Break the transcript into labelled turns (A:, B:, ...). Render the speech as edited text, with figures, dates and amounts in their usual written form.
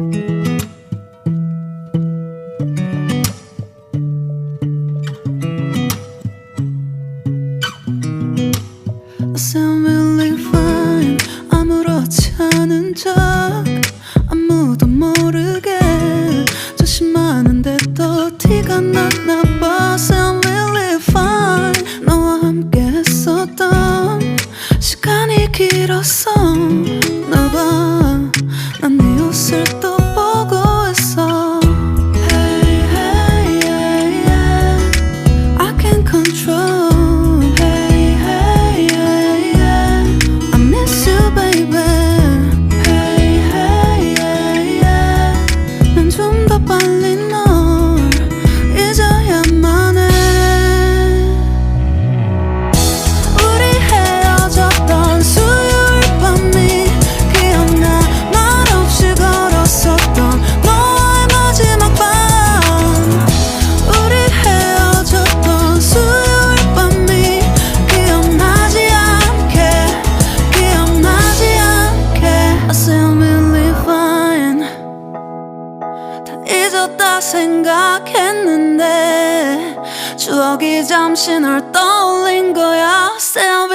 A: I sound really fine. 아무렇지 않은 척 아무도 모르게 조심하는데 또 티가 났나 봐. Sound really fine. 너와 함께 했었던 시간이 길었어. 나 봐, 난 네 옷을 또 보고 있어. Hey, hey, yeah, yeah. I can't control. 빨리 널 잊어야만 해. 우리 헤어졌던 수요일 밤이 기억나. 말없이 걸었었던 너와의 마지막 밤. 우리 헤어졌던 수요일 밤이 기억나지 않게, 기억나지 않게. I sound really fine. 잊었다 생각했는데 추억이 잠시 널 떠올린 거야. Still